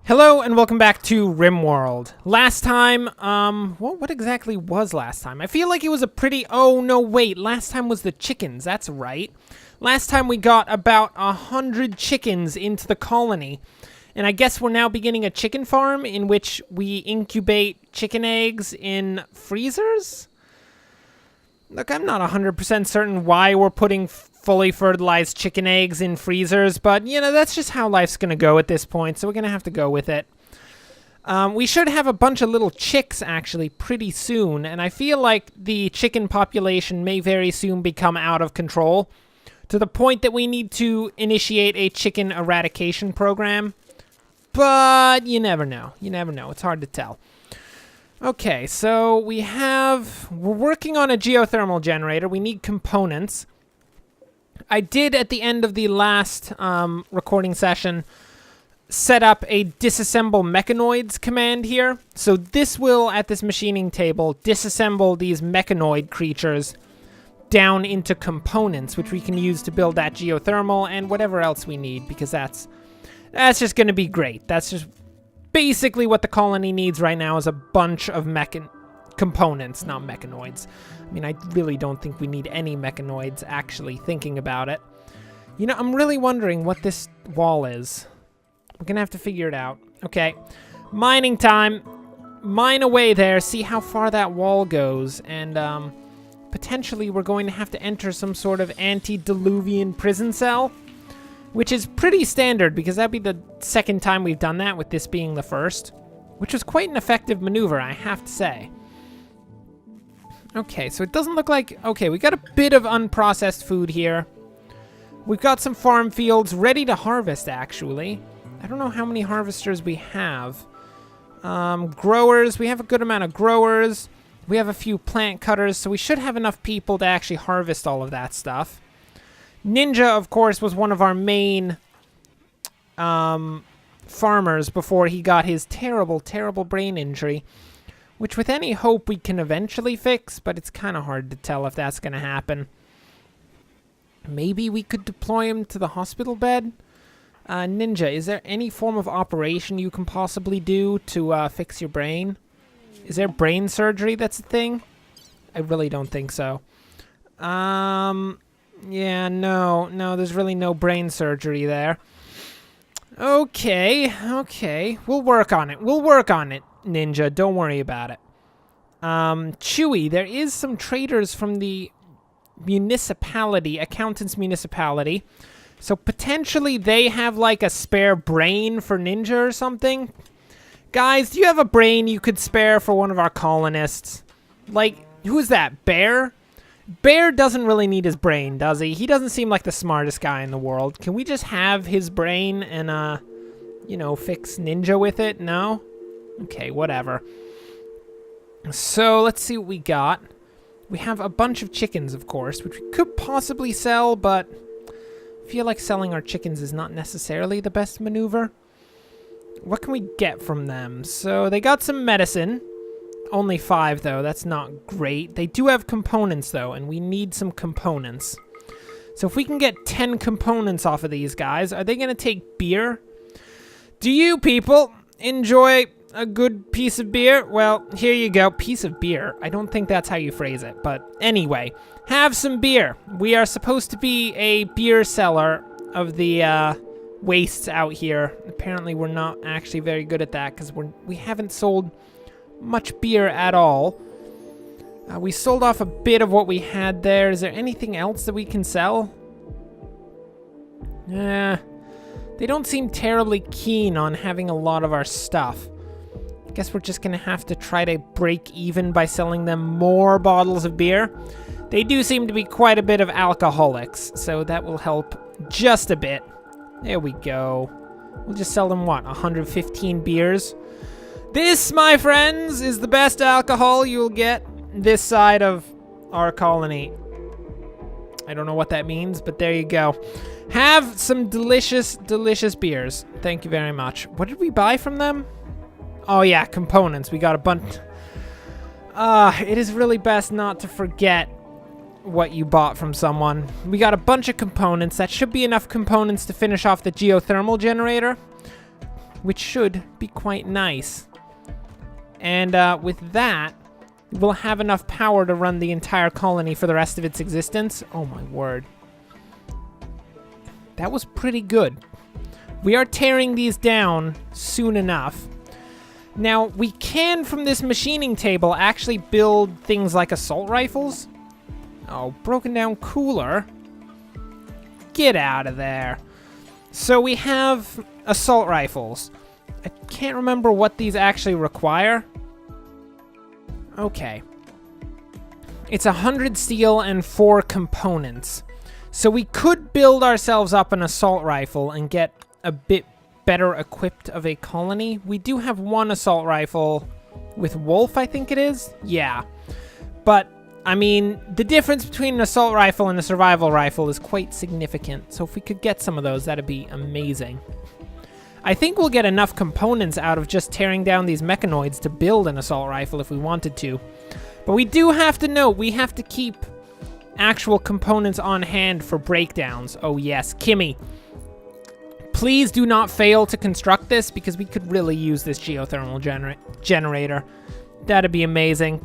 Hello and welcome back to Rimworld. Last time, what exactly was last time? I feel like it was a pretty, oh no wait, last time was the chickens, that's right. Last time we got about 100 chickens into the colony. And I guess we're now beginning a chicken farm in which we incubate chicken eggs in freezers? Look, I'm not 100% certain why we're putting fully fertilized chicken eggs in freezers, but, you know, that's just how life's going to go at this point, so we're going to have to go with it. We should have a bunch of little chicks, actually, pretty soon, and I feel like the chicken population may very soon become out of control, to the point that we need to initiate a chicken eradication program. But you never know. You never know. It's hard to tell. Okay, so we're working on a geothermal generator. We need components. I did, at the end of the last recording session, set up a disassemble mechanoids command here. So this will, at this machining table, disassemble these mechanoid creatures down into components, which we can use to build that geothermal and whatever else we need, because that's just going to be great. That's just basically what the colony needs right now, is a bunch of components, not mechanoids. I mean, I really don't think we need any mechanoids, actually, thinking about it. You know, I'm really wondering what this wall is. We're gonna have to figure it out. Okay, mining time. Mine away there, see how far that wall goes, and potentially we're going to have to enter some sort of antediluvian prison cell, which is pretty standard, because that'd be the second time we've done that, with this being the first, which was quite an effective maneuver, I have to say. Okay, so it doesn't look like... Okay, we got a bit of unprocessed food here. We've got some farm fields ready to harvest, actually. I don't know how many harvesters we have. Growers, we have a good amount of growers. We have a few plant cutters, so we should have enough people to actually harvest all of that stuff. Ninja, of course, was one of our main farmers before he got his terrible, terrible brain injury, which with any hope we can eventually fix, but it's kind of hard to tell if that's going to happen. Maybe we could deploy him to the hospital bed? Ninja, is there any form of operation you can possibly do to fix your brain? Is there brain surgery that's a thing? I really don't think so. Yeah, no, there's really no brain surgery there. Okay. We'll work on it, Ninja. Don't worry about it. Chewy, there is some traders from the accountant's municipality. So potentially they have like a spare brain for Ninja or something. Guys, do you have a brain you could spare for one of our colonists? Like, who's that, Bear? Bear doesn't really need his brain, does he? He doesn't seem like the smartest guy in the world. Can we just have his brain and, you know, fix Ninja with it? No? Okay, whatever. So, let's see what we got. We have a bunch of chickens, of course, which we could possibly sell, but I feel like selling our chickens is not necessarily the best maneuver. What can we get from them? So, they got some medicine. Only 5, though. That's not great. They do have components, though, and we need some components. So if we can get 10 components off of these guys, are they going to take beer? Do you people enjoy a good piece of beer? Well, here you go. Piece of beer. I don't think that's how you phrase it, but anyway, have some beer. We are supposed to be a beer seller of the wastes out here. Apparently, we're not actually very good at that, because we haven't sold much beer at all. We sold off a bit of what we had there. Is there anything else that we can sell? They don't seem terribly keen on having a lot of our stuff. I guess we're just gonna have to try to break even by selling them more bottles of beer. They do seem to be quite a bit of alcoholics, so that will help just a bit. There we go. We'll just sell them, what, 115 beers? This, my friends, is the best alcohol you'll get this side of our colony. I don't know what that means, but there you go. Have some delicious, delicious beers. Thank you very much. What did we buy from them? Oh yeah, components. We got a bunch. It is really best not to forget what you bought from someone. We got a bunch of components. That should be enough components to finish off the geothermal generator. which should be quite nice. And with that, we'll have enough power to run the entire colony for the rest of its existence. Oh my word. That was pretty good. We are tearing these down soon enough. Now, we can, from this machining table, actually build things like assault rifles. Oh, broken down cooler. Get out of there. So we have assault rifles. I can't remember what these actually require. Okay. It's 100 steel and 4 components. So we could build ourselves up an assault rifle and get a bit better equipped of a colony. We do have one assault rifle with Wolf, I think it is. Yeah. But, I mean, the difference between an assault rifle and a survival rifle is quite significant. So if we could get some of those, that'd be amazing. I think we'll get enough components out of just tearing down these mechanoids to build an assault rifle if we wanted to. But we do have to note, we have to keep actual components on hand for breakdowns. Oh yes, Kimmy. Please do not fail to construct this, because we could really use this geothermal generator. That'd be amazing.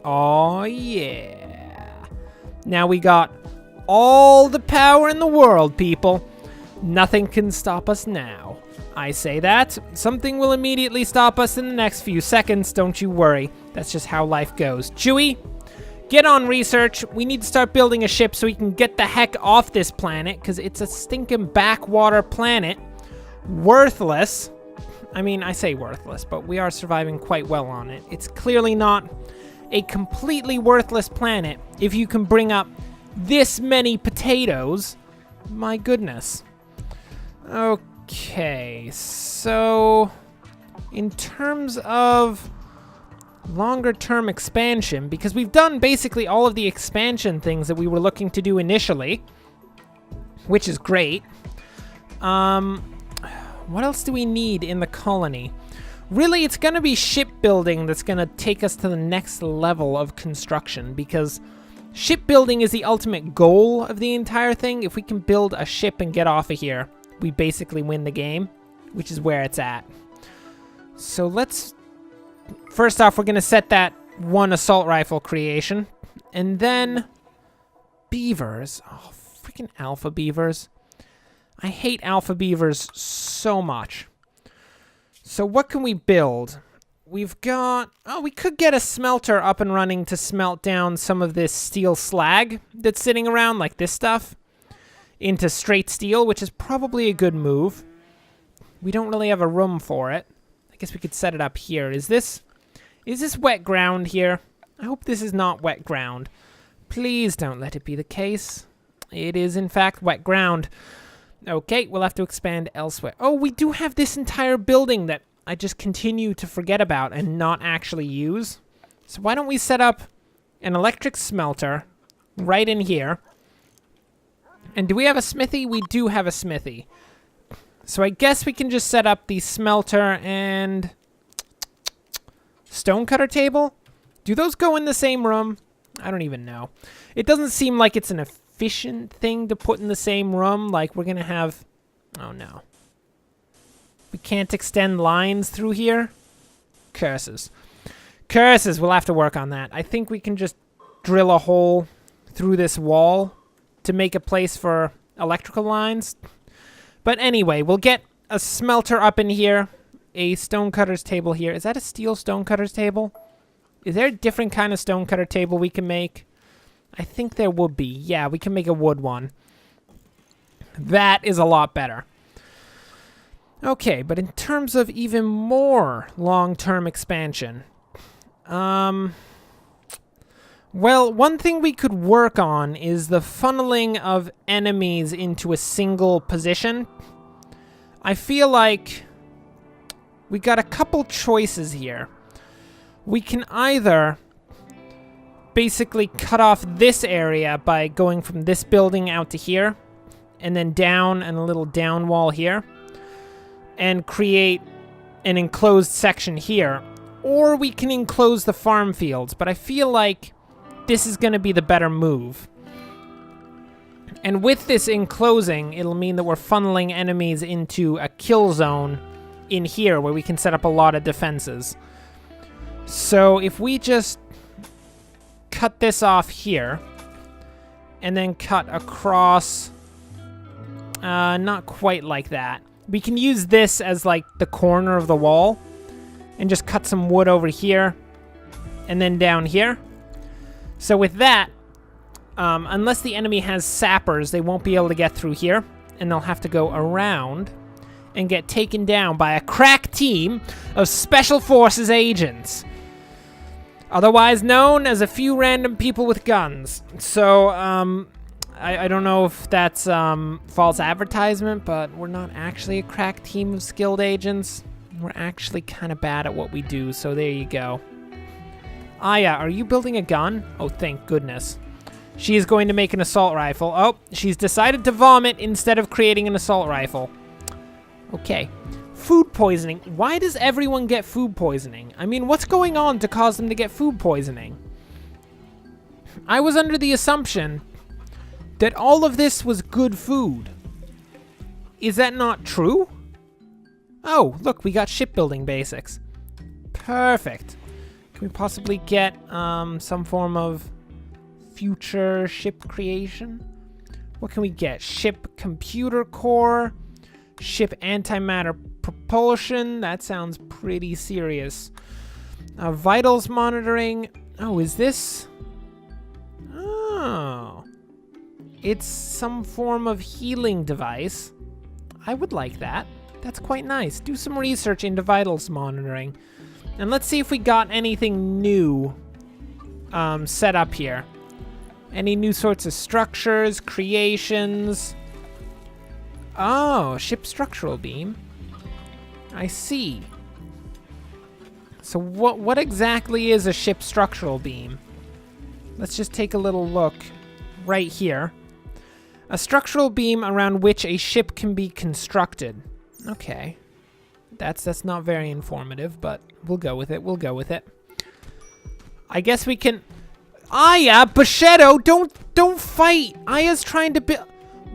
Oh yeah. Now we got all the power in the world, people. Nothing can stop us now. I say that. Something will immediately stop us in the next few seconds, don't you worry. That's just how life goes. Chewie, get on research. We need to start building a ship so we can get the heck off this planet, because it's a stinking backwater planet. Worthless. I mean, I say worthless, but we are surviving quite well on it. It's clearly not a completely worthless planet if you can bring up this many potatoes. My goodness. Okay, so in terms of longer term expansion, because we've done basically all of the expansion things that we were looking to do initially, which is great. What else do we need in the colony? Really, it's going to be shipbuilding that's going to take us to the next level of construction, because shipbuilding is the ultimate goal of the entire thing. If we can build a ship and get off of here, we basically win the game, which is where it's at. So let's... First off, we're going to set that one assault rifle creation. And then... Beavers. Oh, freaking alpha beavers. I hate alpha beavers so much. So what can we build? We've got... Oh, we could get a smelter up and running to smelt down some of this steel slag that's sitting around, like this stuff, into straight steel, which is probably a good move. We don't really have a room for it. I guess we could set it up here. Is this wet ground here? I hope this is not wet ground. Please don't let it be the case. It is, in fact, wet ground. Okay, we'll have to expand elsewhere. Oh, we do have this entire building that I just continue to forget about and not actually use. So why don't we set up an electric smelter right in here. And do we have a smithy? We do have a smithy. So I guess we can just set up the smelter and stonecutter table. Do those go in the same room? I don't even know. It doesn't seem like it's an efficient thing to put in the same room. Like we're going to have... Oh no. We can't extend lines through here? Curses. Curses, we'll have to work on that. I think we can just drill a hole through this wall to make a place for electrical lines. But anyway, we'll get a smelter up in here, a stonecutter's table here. Is that a steel stonecutter's table? Is there a different kind of stonecutter table we can make? I think there would be. Yeah, we can make a wood one. That is a lot better. Okay, but in terms of even more long-term expansion, well, one thing we could work on is the funneling of enemies into a single position. I feel like we got a couple choices here. We can either basically cut off this area by going from this building out to here, and then down and a little down wall here, and create an enclosed section here. Or we can enclose the farm fields, but I feel like this is going to be the better move. And with this enclosing, it'll mean that we're funneling enemies into a kill zone in here where we can set up a lot of defenses. So if we just cut this off here and then cut across, not quite like that. We can use this as like the corner of the wall and just cut some wood over here and then down here. So with that, unless the enemy has sappers, they won't be able to get through here, and they'll have to go around and get taken down by a crack team of Special Forces agents, otherwise known as a few random people with guns. So, I don't know if that's false advertisement, but we're not actually a crack team of skilled agents. We're actually kind of bad at what we do, so there you go. Aya, are you building a gun? Oh, thank goodness. She is going to make an assault rifle. Oh, she's decided to vomit instead of creating an assault rifle. Okay. Food poisoning. Why does everyone get food poisoning? I mean, what's going on to cause them to get food poisoning? I was under the assumption that all of this was good food. Is that not true? Oh, look, we got shipbuilding basics. Perfect. Can we possibly get some form of future ship creation? What can we get? Ship computer core, ship antimatter propulsion. That sounds pretty serious. Vitals monitoring. Oh, is this? Oh. It's some form of healing device. I would like that. That's quite nice. Do some research into vitals monitoring. And let's see if we got anything new set up here. Any new sorts of structures, creations. Oh, ship structural beam. I see. So what exactly is a ship structural beam? Let's just take a little look right here. A structural beam around which a ship can be constructed. Okay. That's not very informative, but we'll go with it. We'll go with it. I guess we can... Aya, Bushetto, don't fight. Aya's trying to build...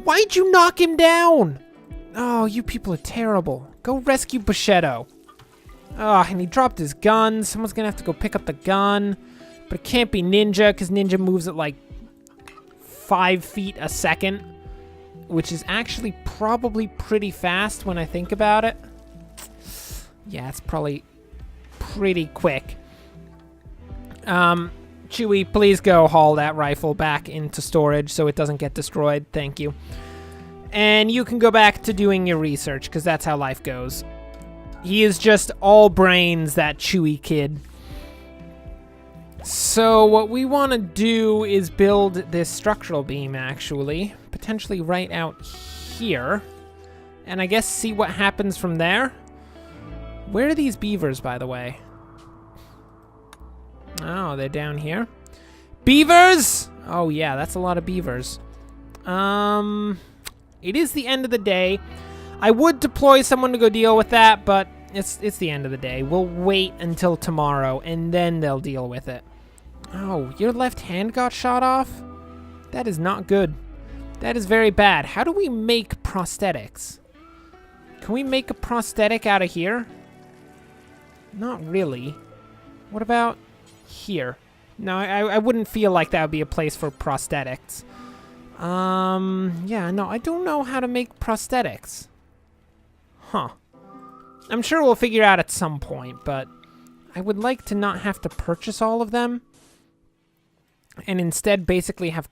Why'd you knock him down? Oh, you people are terrible. Go rescue Bushetto. Oh, and he dropped his gun. Someone's gonna have to go pick up the gun. But it can't be Ninja, because Ninja moves at like 5 feet a second, which is actually probably pretty fast when I think about it. Yeah, it's probably pretty quick. Chewie, please go haul that rifle back into storage so it doesn't get destroyed. Thank you. And you can go back to doing your research, because that's how life goes. He is just all brains, that Chewie kid. So what we want to do is build this structural beam, actually. Potentially right out here. And I guess see what happens from there. Where are these beavers, by the way? Oh, they're down here. Beavers! Oh, yeah, that's a lot of beavers. It is the end of the day. I would deploy someone to go deal with that, but it's the end of the day. We'll wait until tomorrow, and then they'll deal with it. Oh, your left hand got shot off? That is not good. That is very bad. How do we make prosthetics? Can we make a prosthetic out of here? Not really. What about here? No, I wouldn't feel like that would be a place for prosthetics. Yeah, no, I don't know how to make prosthetics. Huh. I'm sure we'll figure out at some point, but I would like to not have to purchase all of them and instead basically have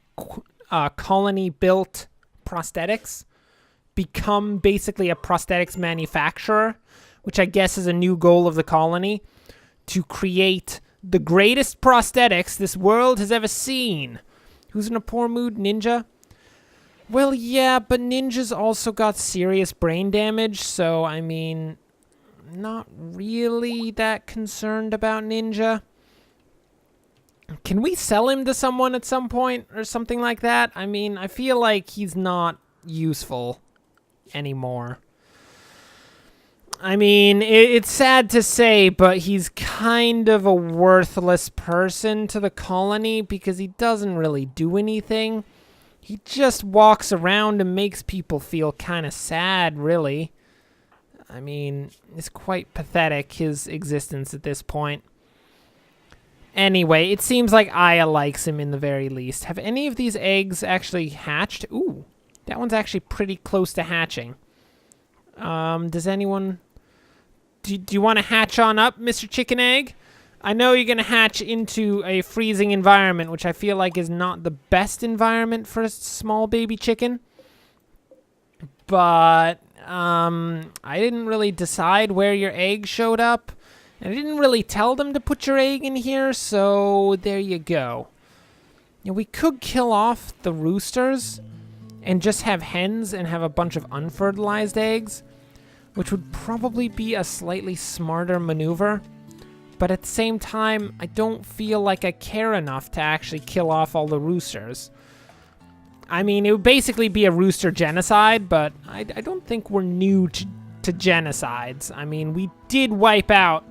colony-built prosthetics become basically a prosthetics manufacturer, which I guess is a new goal of the colony, to create the greatest prosthetics this world has ever seen. Who's in a poor mood? Ninja? Well, yeah, but Ninja's also got serious brain damage, so, I mean, not really that concerned about Ninja. Can we sell him to someone at some point or something like that? I mean, I feel like he's not useful anymore. I mean, it's sad to say, but he's kind of a worthless person to the colony because he doesn't really do anything. He just walks around and makes people feel kind of sad, really. I mean, it's quite pathetic, his existence at this point. Anyway, it seems like Aya likes him in the very least. Have any of these eggs actually hatched? Ooh, that one's actually pretty close to hatching. Does anyone... Do you want to hatch on up, Mr. Chicken Egg? I know you're going to hatch into a freezing environment, which I feel like is not the best environment for a small baby chicken. But I didn't really decide where your egg showed up. And I didn't really tell them to put your egg in here, so there you go. You know, we could kill off the roosters and just have hens and have a bunch of unfertilized eggs, which would probably be a slightly smarter maneuver. But at the same time, I don't feel like I care enough to actually kill off all the roosters. I mean, it would basically be a rooster genocide, but I don't think we're new to genocides. I mean, we did wipe out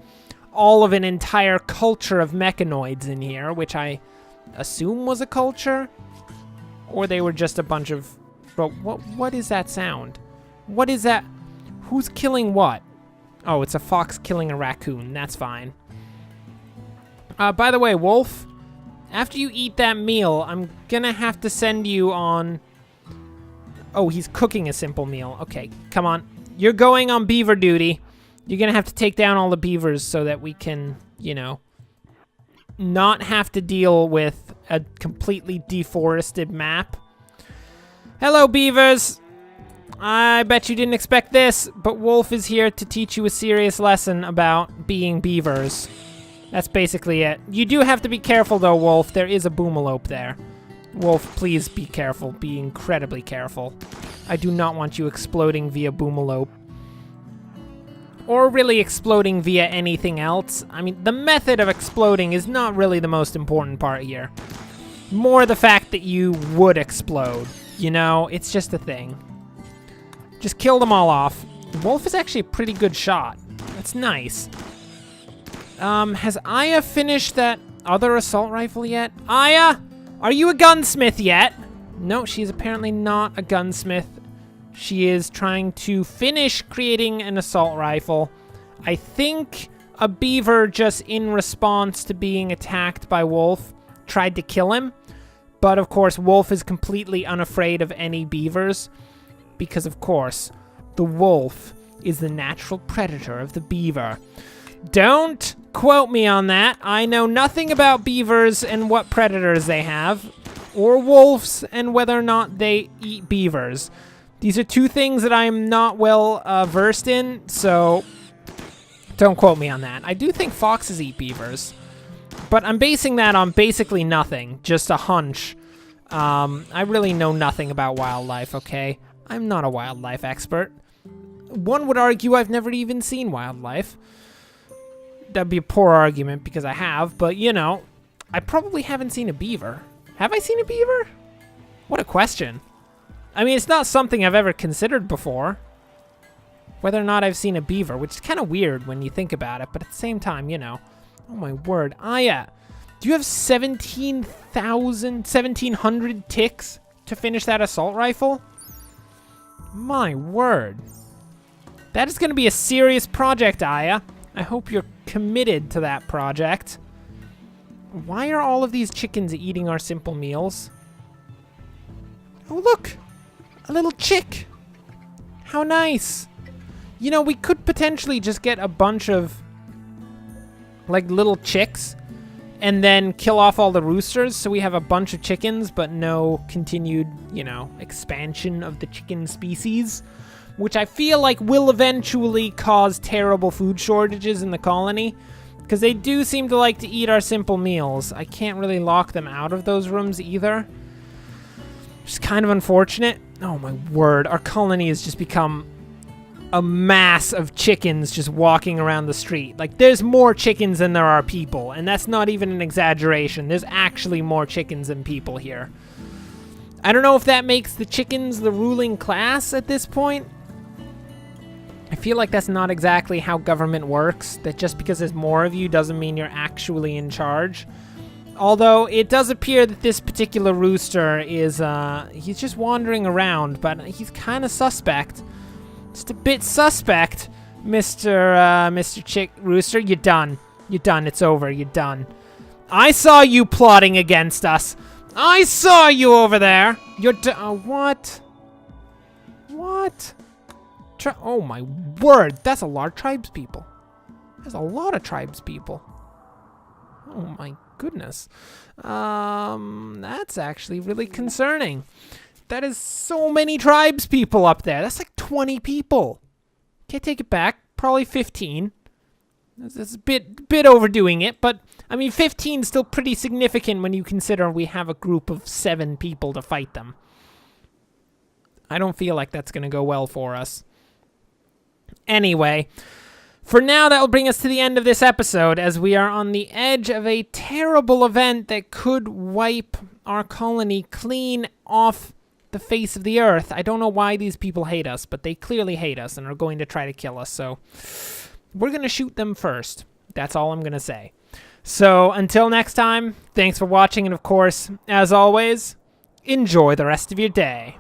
all of an entire culture of mechanoids in here, which I assume was a culture, or they were just a bunch of... Bro, what is that sound? What is that? Who's killing what? Oh, it's a fox killing a raccoon. That's fine. By the way, Wolf, after you eat that meal, I'm gonna have to send you on... Oh, he's cooking a simple meal. Okay, come on. You're going on beaver duty. You're gonna have to take down all the beavers so that we can, you know, not have to deal with a completely deforested map. Hello, beavers. I bet you didn't expect this, but Wolf is here to teach you a serious lesson about being beavers. That's basically it. You do have to be careful, though, Wolf. There is a boomalope there. Wolf, please be careful. Be incredibly careful. I do not want you exploding via boomalope. Or really exploding via anything else. I mean, the method of exploding is not really the most important part here. More the fact that you would explode. You know, it's just a thing. Just kill them all off. Wolf is actually a pretty good shot. That's nice. Has Aya finished that other assault rifle yet? Aya, are you a gunsmith yet? No, she's apparently not a gunsmith. She is trying to finish creating an assault rifle. I think a beaver, just in response to being attacked by Wolf, tried to kill him. But of course, Wolf is completely unafraid of any beavers. Because of course, the wolf is the natural predator of the beaver. Don't quote me on that. I know nothing about beavers and what predators they have. Or wolves and whether or not they eat beavers. These are two things that I am not well versed in, so don't quote me on that. I do think foxes eat beavers, but I'm basing that on basically nothing, just a hunch. I really know nothing about wildlife, okay? I'm not a wildlife expert. One would argue I've never even seen wildlife. That'd be a poor argument because I have, but you know, I probably haven't seen a beaver. Have I seen a beaver? What a question. I mean, it's not something I've ever considered before. Whether or not I've seen a beaver, which is kind of weird when you think about it, but at the same time, you know. Oh my word. Aya, do you have 1,700 ticks to finish that assault rifle? My word. That is going to be a serious project, Aya. I hope you're committed to that project. Why are all of these chickens eating our simple meals? Oh, look. A little chick. How nice. You know, we could potentially just get a bunch of, like, little chicks and then kill off all the roosters so we have a bunch of chickens but no continued, you know, expansion of the chicken species, which I feel like will eventually cause terrible food shortages in the colony because they do seem to like to eat our simple meals. I can't really lock them out of those rooms either. Which is kind of unfortunate. Oh my word, our colony has just become a mass of chickens just walking around the street. Like, there's more chickens than there are people, and that's not even an exaggeration. There's actually more chickens than people here. I don't know if that makes the chickens the ruling class at this point. I feel like that's not exactly how government works, that just because there's more of you doesn't mean you're actually in charge. Although, it does appear that this particular rooster is, he's just wandering around, but he's kind of suspect. Just a bit suspect. Mr. Chick Rooster, you're done. You're done. It's over. You're done. I saw you plotting against us. I saw you over there. You're what? What? Oh my word. That's a lot of tribespeople. There's a lot of tribespeople. Oh my goodness. That's actually really concerning. That is so many tribespeople up there. That's like 20 people. Can't take it back. Probably 15. That's a bit overdoing it, but I mean 15 is still pretty significant when you consider we have a group of 7 people to fight them. I don't feel like that's going to go well for us. Anyway, for now that will bring us to the end of this episode, as we are on the edge of a terrible event that could wipe our colony clean off the face of the earth. I don't know why these people hate us, but they clearly hate us and are going to try to kill us, so we're going to shoot them first. That's all I'm going to say. So until next time, thanks for watching, and of course, as always, enjoy the rest of your day.